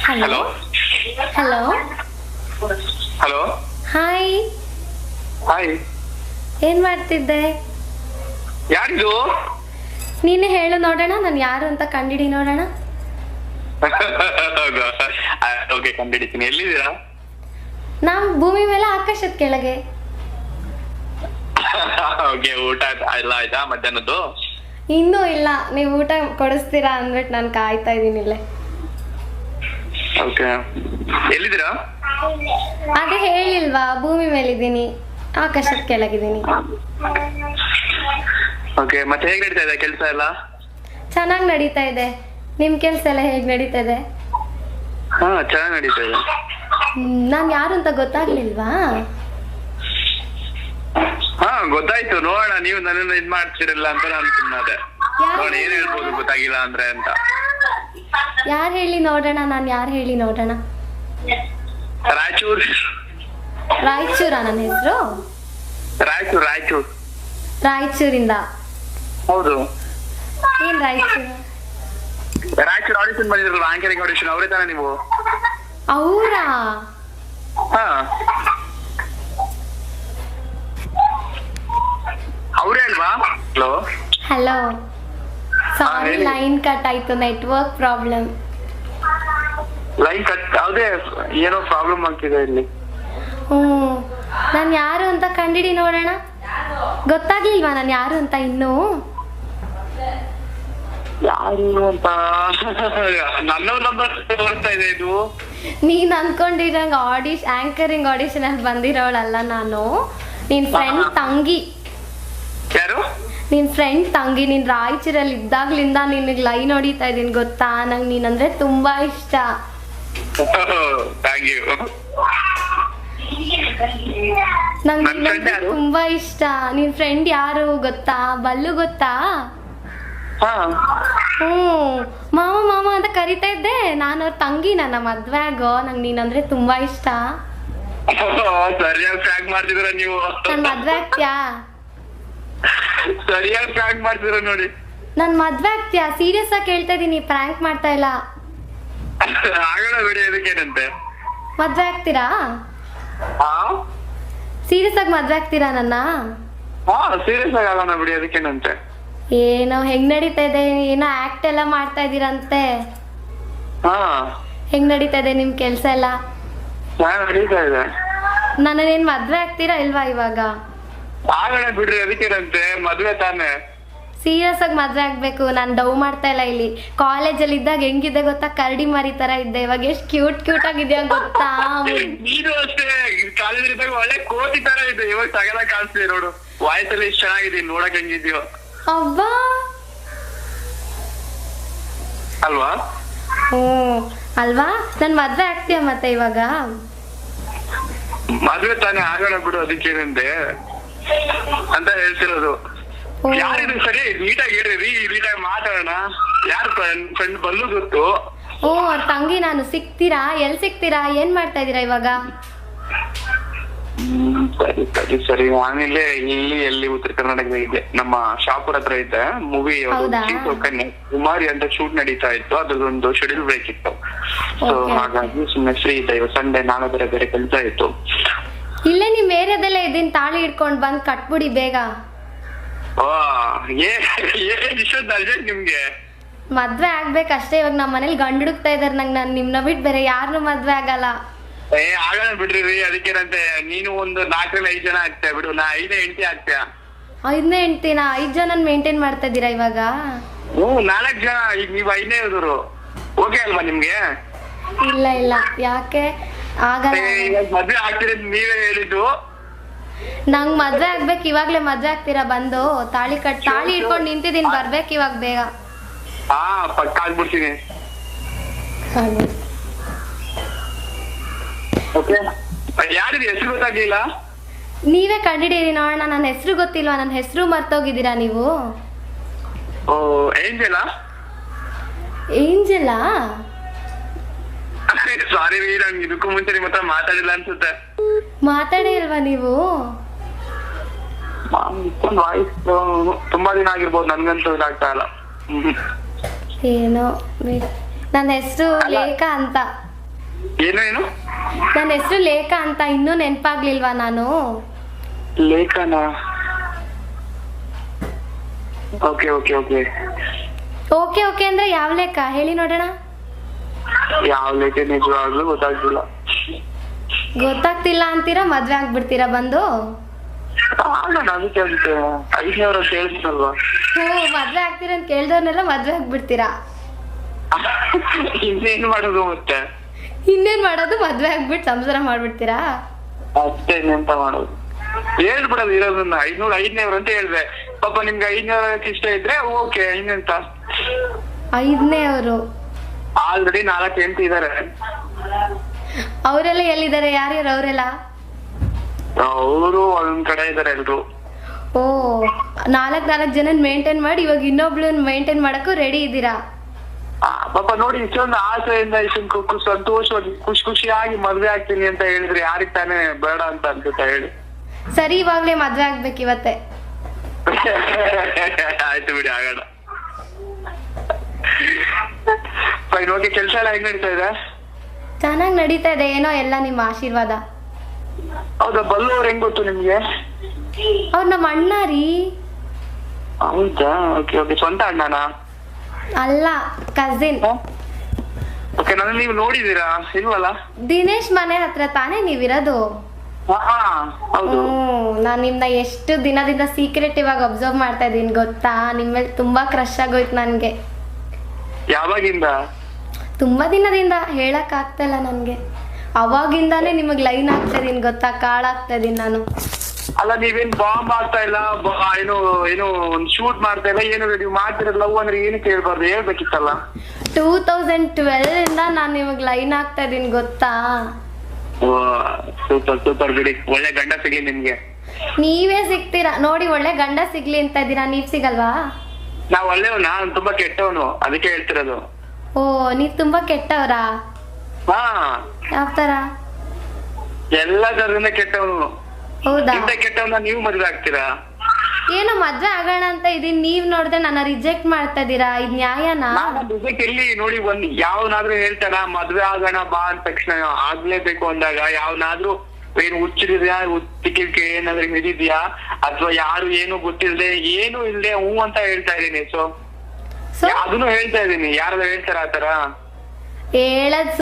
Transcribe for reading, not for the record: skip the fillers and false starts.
Hello hello hello hi. Hi, ಏನ್ ಮಾಡ್ತಿದ್ದೆ? ಯಾರಿದು? ನೀನೇ ಹೇಳು ನೋಡೋಣ, ನಾನು ಯಾರು ಅಂತ ಕಂಡಿಡಿ ನೋಡೋಣ. ಓಕೆ, ಕಂಡಿಡಿತೀನಿ. ಎಲ್ಲಿದ್ದೀರಾ? ನಾವು ಭೂಮಿ ಮೇಲೆ ಆಕಾಶದ ಕೆಳಗೆ. ಓಕೆ, ಊಟ ಎಲ್ಲ ಆಯ್ತಾ ಮಧ್ಯಾಹ್ನದ್ದು? ಇನ್ನೂ ಇಲ್ಲ, ನೀವು ಊಟ ಕೊಡಿಸ್ತೀರಾ ಅಂದ್ಬಿಟ್ಟು ನಾನು ಕಾಯ್ತಾ ಇದ್ದೀನಿ ಇಲ್ಲೇ. ಓಕೆ, ಎಲ್ಲಿದ್ದೀರಾ? ಅದೇ ಹೇಳಿಲ್ವಾ, ಭೂಮಿ ಮೇಲಿದ್ದೀನಿ, ಆಕಾಶದ ಕೆಳಗಿದ್ದೀನಿ. ಓಕೆ, ಮತ್ತೆ ಹೇಗ್ ನಡೀತಾ ಇದೆ ಕೆಲಸ ಎಲ್ಲ? ಚೆನ್ನಾಗಿ ನಡೀತಾ ಇದೆ. ನಿಮ್ ಕೆಲ್ಸ ಎಲ್ಲ ಹೇಗ್ ನಡೀತಾ ಇದೆ? ಹಾ, ಚೆನ್ನಾಗಿ ನಡೀತಾ ಇದೆ. ನಾನು ಯಾರು ಅಂತ ಗೊತ್ತಾಗ್ಲಿಲ್ವಾ? ಹಾ, ಗೊತ್ತಾಯ್ತು. ನೋಡೋಣ, ನೀವು ನನ್ನನ್ನ ಇದ್ ಮಾಡ್ತಿರಲ್ಲ ಅಂತ ನಾನು ಸುಮ್ಮನೆ ನೋಡ ಏನ್ ಹೇಳ್ಬೋದು ಗೊತ್ತಾಗಿಲ್ಲ ಅಂದ್ರೆ ಅಂತ. ಯಾರು ಹೇಳಿ ನೋಡೋಣ, ನಾನು ಯಾರು ಹೇಳಿ ನೋಡೋಣ. ರಾಯಚೂರ್. ರಾಯಚೂರಾ ನನ್ನ ಹೆಸರು? ರಾಯಚೂರ್. ರಾಯಚೂರಿಂದ? ಹೌದು. ಏನ್ ರಾಯಚೂರು ಆಡಿಷನ್ ಬಂದಿದ್ರಲ್ಲ, ಆಂಕರಿಂಗ್ ಆಡಿಷನ್, ಅವರೇ ತಾನೇ ನೀವು? ಅವರಾ? ಹಾ, ಅವರೇ ಅಲ್ವಾ? ಹಲೋ ಹಲೋ, ಸಾರಿ ಲೈನ್ ಕಟ್ ಆಯ್ತು, ನೆಟ್ವರ್ಕ್ ಪ್ರಾಬ್ಲಮ್. Line cut? ಅದೇ ಏನೋ ಪ್ರಾಬ್ಲಮ್ ಆಗ್ತಿದೆ ಇಲ್ಲಿ. ನಾನು ಯಾರು ಅಂತ ಕಂಡಿಡಿ ನೋಡೋಣ. ಗೊತ್ತಾಗ್ಲಿಲ್ವಾ ನಾನು ಯಾರು ಅಂತ ಇನ್ನೂ? ಯಾರು ಅಂತ ನನ್ನ ನಂಬರ್ ತೋರಿಸ್ತಾ ಇದೆ ಇದು. ನೀನ್ ಅನ್ಕೊಂಡಿರಂಗ ಆಂಕರಿಂಗ್ ಆಡಿಷನ್ ಅಲ್ಲಿ ಬಂದಿರೋಳಲ್ಲ ನಾನು. ನಿನ್ ಫ್ರೆಂಡ್ ತಂಗಿ. ಯಾರು? ನಿನ್ ಫ್ರೆಂಡ್ ತಂಗಿ. ನೀನ್ ರಾಯಚೂರಲ್ಲಿ ಇದ್ದಾಗ್ಲಿಂದ ನಿನಗೆ ಲೈನ್ ಹೊಡಿತಾ ಇದೀನಿ, ಗೊತ್ತಾ? ನಂಗೆ ನೀನಂದ್ರೆ ತುಂಬಾ ಇಷ್ಟ. Thank you. ನಂಗೆ ತುಂಬಾ ಇಷ್ಟ. ನಿನ್ ಫ್ರೆಂಡ್ ಯಾರು ಗೊತ್ತಾ? ಬಲ್ಲು ಗೊತ್ತಾ? ಮಾಮ ಅಂತ ಕರಿತಾ ಇದ್ದೆ. ನಾನು ಅವ್ರ ತಂಗಿ, ನನ್ನ ಮದ್ವೆ ಆಗೋ. ನಂಗೆ ನೀನಂದ್ರೆ ತುಂಬಾ ಇಷ್ಟ. ಸರಿಯಾಗಿ ಪ್ರ್ಯಾಂಕ್ ಮಾಡ್ತಿದ್ರ ನೀವು. ನನ್ ಮದ್ವೆ ಆಗ್ತ್ಯಾ? ಸರಿಯಾಗಿ ಪ್ರ್ಯಾಂಕ್ ಮಾಡ್ತಿದ್ರ ನೋಡಿ. ನನ್ ಮದ್ವೆ ಆಗ್ತ್ಯಾ? ಸೀರಿಯಸ್ ಆಗಿ ಕೇಳ್ತಾ ಇದೀನಿ, ಪ್ರ್ಯಾಂಕ್ ಮಾಡ್ತಾ ಇಲ್ಲ. ಆಗೋಣ ಬಿಡಿ, ಅದಕ್ಕೇನಂತೆ. ಮದ್ವೆ ಆಗ್ತೀರಾ? ಸೀರಿಯಸ್ ಆಗಿ ಮದ್ವೆ ಆಗ್ತೀರಾ ನನ್ನ? ಸೀರಿಯಸ್ ಆಗಿ ಆಗೋಣ ಬಿಡಿ, ಅದಕ್ಕೇನಂತೆ. ಏನೋ ಹೆಂಗ್ ನಡೀತಾ ಇದೆ? ಏನೋ ಆಕ್ಟ್ ಎಲ್ಲ ಮಾಡ್ತಾ ಇದೀರಂತೆ. ಹೆಂಗ್ ನಡೀತಾ ಇದೆ ನಿಮ್ ಕೆಲ್ಸ ಎಲ್ಲ? ನಡೀತಾ ಇದೆ. ನನ್ನೇನ್ ಮದ್ವೆ ಆಗ್ತೀರಾ ಇಲ್ವಾ ಇವಾಗ? ಆಗೋಣ ಬಿಡ್ರಿ, ಅದಕ್ಕೇನಂತೆ. ಮದ್ವೆ ತಾನೆ. ಸೀರಿಯಸ್ ಆಗಿ ಮದ್ವೆ ಆಗ್ಬೇಕು. ನಾನ್ ಡವ್ ಮಾಡ್ತಾ ಇಲ್ಲ ಇಲ್ಲಿ. ಕಾಲೇಜಲ್ಲಿ ಇದ್ದಾಗ ಹೆಂಗಿದ್ದೆ ಗೊತ್ತಾ? ಕರಡಿ ಮರಿ ತರ ಇದ್ದೆ. ಇವಾಗ ಎಷ್ಟ್ ಕ್ಯೂಟ್ ಆಗಿದ್ಯಾ ಗೊತ್ತಾ? ನೀನು ಅಷ್ಟೇ, ಕಾಲೇಜ್ ಇದ್ದಾಗ ಒಳ್ಳೆ ಕೋತಿ ತರ ಇದೆ. ಇವಾಗ ತಗಲ ಕಾಣಿಸ್ತೀವಿ ನೋಡು. ವಾಯ್ಸ್ ಎಲ್ಲ ಇಷ್ಟ ಚೆನ್ನಾಗಿದೆ, ನೋಡಕ್ ಹೆಂಗಿದ್ಯೋ ಅಬ್ಬಾ. ಅಲ್ವಾ? ಅಲ್ವಾ? ನನ್ ಮದ್ವೆ ಆಗ್ತೀಯ ಮತ್ತೆ ಇವಾಗ? ಮದ್ವೆ ತಾನೇ, ಆಗೋಣ ಬಿಡು, ಅದಕ್ಕೇನಂತೆ ಅಂತ ಹೇಳ್ತಿರೋದು. ಯಾರಿದು? ಸರಿ, ನೀಟಾಗಿ ಹೇಳ್ರಿ, ನೀಟಾಗಿ ಮಾತಾಡೋಣ. ಯಾರು ಫ್ರೆಂಡ್? ಬಲ್ಲು ಗೊತ್ತು. ಅವ್ರ ತಂಗಿ ನಾನು. ಸಿಗ್ತೀರಾ? ಎಲ್ ಸಿಗ್ತೀರಾ? ಏನ್ ಮಾಡ್ತಾ ಇದೀರಾ ಇವಾಗ? ಸರಿ. ನಾನಿಲ್ಲೇ ಎಲ್ಲಿ ಉತ್ತರ ಕರ್ನಾಟಕದ ಇದ್ದೆ, ನಮ್ಮ ಶಾಪುರ್ ಹತ್ರ ಇದ್ದೆ. ಮೂವಿ ಕುಮಾರಿ ಅಂತ ಶೂಟ್ ನಡೀತಾ ಇತ್ತು. ಅದ್ರದೊಂದು ಶೆಡ್ಯೂಲ್ ಬ್ರೇಕ್ ಇತ್ತು. ಸೊ ಹಾಗಾಗಿ ಸುಮ್ಮನೆ ಫ್ರೀ ಇದ್ದೆ. ಇವಾಗ ಸಂಡೇ, ನಾಳೆ ಬೇರೆ ಕೆಲ್ಸ ಇತ್ತು. ಇಲ್ಲೇ ನಿಮ್ ಏರಿಯಾದಲ್ಲೇ ಇದೀನಿ, ತಾಳಿ ಇಟ್ಕೊಂಡ್ ಬಂದ್ ಕಟ್ಬಿಡಿ ಬೇಗ. ನಿಮ್ಗೆ ಮದ್ವೆ ಆಗ್ಬೇಕಷ್ಟೇ. ಇವಾಗ ನಮ್ಮ ಮನೇಲಿ ಗಂಡು ಹುಡುಕ್ತಾ ಇದಾರೆ ನಂಗೆ. ನಾನು ನಿಮ್ನ ಬಿಟ್ಟು ಬೇರೆ ಯಾರನ್ನೂ ಮದ್ವೆ ಆಗಲ್ಲ. ಆಗೋಣ ಬಿಡ್ರಿ, ಅದಕ್ಕೇನಂತೆ. ನೀನು ಒಂದು 4-5 ಜನ ಆಗ್ತೀಯ ಬಿಡು, ನಾ 5ನೇ ಹೆಂಡತಿ ಆಗ್ತೀಯ. 5ನೇ ಹೆಂಡ್ತಿನ? 5 ಜನ ಮೇಂಟೈನ್ ಮಾಡ್ತಾ ಇದ್ದೀರಾ ಇವಾಗ? 4 ಜನ. ಈಗ ನೀವು 5ನೇ ಇದ್ರು. ಓಕೆ ಅಲ್ವಾ ನಿಮ್ಗೆ? ಇಲ್ಲ ಯಾಕೆ ಆಗಲ್ಲ? ಮದ್ವೆ ಆಗ್ತೀರ ನೀವೇ ಹೇಳಿದ್ದು. ನಂಗ್ ಮದ್ವೆ ಆಗ್ಬೇಕು. ಇವಾಗ್ಲೇ ಮದ್ವೆ ಆಗ್ತೀರಾ ಬಂದು? ತಾಳಿ ಇಟ್ಕೊಂಡು ನಿಂತಿದ್ದೀನಿ, ಬರ್ಬೇಕು ಇವಾಗ ಬೇಗ. ಪಕ್ಕ ಆಗ್ಬಿಡ್ತೀನಿ. ಯಾರಿದೆ ಹೆಸರು ಗೊತ್ತಾಗ್ಲಿಲ್ಲ? ನೀವೇ ಕಂಡಿಡೀರಿ ನೋಡೋಣ. ನನ್ನ ಹೆಸರು ಗೊತ್ತಿಲ್ವಾ? ನನ್ನ ಹೆಸರು ಮರ್ತೋಗಿದ್ದೀರಾ ನೀವು? ಏಂಜೆಲಾ? ಏಂಜೆಲಾ? ಸಾರಿ ರೀ, ನಂಗೆ ಇದಕ್ಕೂ ಮುಂಚೆ ನಿಮ್ಮ ಹತ್ರ ಮಾತಾಡಿಲ್ಲ ಅನ್ಸುತ್ತೆ. ಮಾತಾಡೇ ಇಲ್ವಾ ನೀವು? ವಾಯ್ಸ್ ತುಂಬಾ ದಿನ ಆಗಿರ್ಬೋದು, ನನ್ಗಂತೂ ಇದಾಗ್ತಾ ಇಲ್ಲ. ಏನೋ. ನನ್ನ ಹೆಸರು ಲೇಖಾ ಅಂತ. ಏನು ನನ್ನ ಹೆಸರು ಲೇಖಾ ಅಂತ, ಇನ್ನೂ ನೆನ್ಪಾಗ್ಲಿಲ್ವಾ ನಾನು? ಲೇಖನ? Okay okay okay. Okay okay ಅಂದ್ರೆ ಯಾವ ಲೇಖ ಹೇಳಿ ನೋಡೋಣ. ಯಾವ ಲೇಖ ನಿಜವಾಗ್ಲೂ ಗೊತ್ತಾಗ್ತಿಲ್ಲ. ಗೊತ್ತಾಗ್ತಿಲ್ಲ ಅಂತೀರಾ, ಮದ್ವೆ ಆಗ್ಬಿಡ್ತೀರಾ ಬಂದು? ನಾನು ಅದಕ್ಕೆ ಅಂತ 5,000 ಅಂತ ಹೇಳ್ತೀನಲ್ವಾ. ಮದ್ವೆ ಆಗ್ತೀರಾ ಅಂತ ಕೇಳ್ದವ್ರನ್ನೆಲ್ಲ ಮದ್ವೆ ಆಗ್ಬಿಡ್ತೀರಾ? ಇನ್ನೇನ್ ಮಾಡೋದು ಮತ್ತೆ? ಇನ್ನೇನ್ ಮಾಡೋದು, ಮದ್ವೆ ಆಗ್ಬಿಟ್ಟು ಸಂಸಾರ ಮಾಡ್ಬಿಡ್ತೀರಾ? ಅಷ್ಟೇ, ಇನ್ನೆಂತ ಮಾಡೋದು? ಹೇಳ್ಬಿಡೋದು ಇರೋದನ್ನ. 5,000 ಅಂತ ಹೇಳ್ದೆ. ಪಾಪ ನಿಮ್ಗೆ 5,000 ಇಷ್ಟ ಇದ್ರೆ ಓಕೆ, ಇನ್ನೆಂತ. 5ನೇವ್ರು ಆಲ್ರೆಡಿ 4 ಹೇಳ್ತಿದಾರೆ. ಅವರೆಲ್ಲ ಎಲ್ಲಿದ್ದಾರೆ? ಯಾರ್ಯಾರು ಅವರೆಲ್ಲ? ಅವರು ಒಂದ್ ಕಡೆ ಇದಾರೆ ಎಲ್ರು. ಓ, 4 ಜನ ಮೇಂಟೈನ್ ಮಾಡಿ ಇವಾಗ ಇನ್ನೊಬ್ಳು ಮೇಂಟೈನ್ ಮಾಡಕ್ಕೂ ರೆಡಿ ಇದ್ದೀರಾ? ಪಾಪ ನೋಡಿ, ಇಷ್ಟೊಂದು ಆಸೆಯಿಂದ ಇಷ್ಟೊಂದು ಸಂತೋಷವಾಗಿ ಖುಷಿಯಾಗಿ ಮದ್ವೆ ಆಗ್ತೀನಿ ಅಂತ ಹೇಳಿದ್ರೆ ಯಾರಿಗ್ ತಾನೇ ಬೇಡ ಅಂತ ಅನ್ಸುತ್ತಾ ಹೇಳಿ? ಸರಿ, ಇವಾಗ್ಲೇ ಮದ್ವೆ ಆಗ್ಬೇಕು ಇವತ್ತೆ. ಆಯ್ತು ಬಿಡಿ, ಆಗೋಣ. Fine, okay. ಕೆಲ್ಸ ಎಲ್ಲ ಹೆಂಗ್ ನಡೀತಾ ಇದೆ? ಚೆನ್ನಾಗಿ ನಡೀತಾ ಇದೆ, ಏನೋ ಎಲ್ಲ ನಿಮ್ಮ ಆಶೀರ್ವಾದ. ಹೌದಾ? ಬಲ್ಲು ಅವ್ರು ಹೆಂಗ್ ಗೊತ್ತು ನಿಮ್ಗೆ? ಅವ್ರು ನಮ್ಮ ಅಣ್ಣ ರೀ. ಹೌದಾ? Okay okay. ಸ್ವಂತ ಅಣ್ಣನಾ? ಅಲ್ಲ, ಕಸಿನ್. ಓಕೆ. ನನ್ನ ನೀವು ನೋಡಿದೀರಾ? ಇಲ್ವಲ್ಲ. ದಿನೇಶ್ ಮನೆ ಹತ್ರ ತಾನೇ ನೀವಿರೋದು? ಹೌದು. ನಾನ್ ನಿಮ್ನ ಎಷ್ಟು ದಿನದಿಂದ ಸೀಕ್ರೆಟ್ ಇವಾಗ ಅಬ್ಸರ್ವ್ ಮಾಡ್ತಾ ಇದೀನಿ ಗೊತ್ತಾ? ನಿಮ್ಮೇಲೆ ತುಂಬಾ ಕ್ರಶ್ ಆಗೋಯ್ತು ನನ್ಗೆ. ಯಾವಾಗಿಂದ? ತುಂಬಾ ದಿನದಿಂದ, ಹೇಳಕ್ ಆಗ್ತಾ ಇಲ್ಲ ನನ್ಗೆ. ಅವಾಗಿಂದಾನೇ ನಿಮಗ್ ಲೈನ್ ಆಗ್ತಾ ಇದೀನಿ ಗೊತ್ತಾ, ಕಾಳಾಗ್ತಾ ಇದೀನಿ ನಾನು. ಅಲ್ಲ, ನೀವೇನ್ ಬಾಂಬ್ ಆಗ್ತಾ ಇಲ್ಲ, ಏನು ಏನು ಒಂದ್ ಶೂಟ್ ಮಾಡ್ತಾ ಇಲ್ಲ, ಏನು ನೀವು ಮಾಡ್ತಿರೋದು ಲವ್ ಅಂದ್ರೆ ಏನು ಕೇಳ್ಬಾರ್ದು, ಹೇಳ್ಬೇಕಿತ್ತಲ್ಲ. 2012 ಇಂದ ನಾನ್ ನಿಮಗ್ ಲೈನ್ ಆಗ್ತಾ ಇದೀನಿ ಗೊತ್ತಾ? ಸೂಪರ್ ಸೂಪರ್ ಬಿಡಿ. ಒಳ್ಳೆ ಗಂಡ ಸಿಗ್ಲಿ ನಿಮ್ಗೆ. ನೀವೇ ಸಿಗ್ತೀರಾ ನೋಡಿ, ಒಳ್ಳೆ ಗಂಡ ಸಿಗ್ಲಿ ಅಂತ ಇದ್ದೀರಾ, ನೀವ್ ಸಿಗಲ್ವಾ? ನಾವ್ ಒಳ್ಳೆವ್, ನಾನ್ ತುಂಬಾ ಕೆಟ್ಟವನು, ಅದಕ್ಕೆ ಹೇಳ್ತಿರೋದು. ಓ, ನೀವ್ ತುಂಬಾ ಕೆಟ್ಟವ್ರಾ? ಹಾ, ಯಾವ ತರ? ಎಲ್ಲಾ ತರದಿಂದ ಕೆಟ್ಟವನು. ಹೌದಾ? ಇಂತ ಕೆಟ್ಟವನ್ನ ನೀವು ಮದ್ವೆ ಆಗ್ತೀರಾ? ಏನೋ ಮದ್ವೆ ಆಗೋಣ ಅಂತ ಇದೀನಿ, ನೀವ್ ನೋಡಿದ್ರೆ ನನ್ನ ರಿಜೆಕ್ಟ್ ಮಾಡ್ತಾ ಇದೀರಾ, ಇದ್ ನ್ಯಾಯನಾ? ಎಲ್ಲಿ ನೋಡಿ, ಯಾವನಾದ್ರೂ ಹೇಳ್ತಾರ ಮದ್ವೆ ಆಗೋಣ ಬಾ ಅಂದ ತಕ್ಷಣ ಆಗ್ಲೇಬೇಕು ಅಂದಾಗ ಯಾವನಾದ್ರೂ ಏನು ಹುಚ್ಚಿದ್ಯಾ, ಹುಚ್ಚಿಕೆ ಏನಾದ್ರೂ ಹಿಡಿದ್ಯಾ, ಅಥವಾ ಯಾರು ಏನು ಗೊತ್ತಿಲ್ದೆ ಏನು ಇಲ್ದೆ ಹೂ ಅಂತ ಹೇಳ್ತಾ ಇದೀನಿ. ಸೊ ಅದನ್ನು ಹೇಳ್ತಾ ಇದೀನಿ. ಯಾರಾದ್ರೂ ಹೇಳ್ತಾರ ಆತರ? ಹೇಳದ್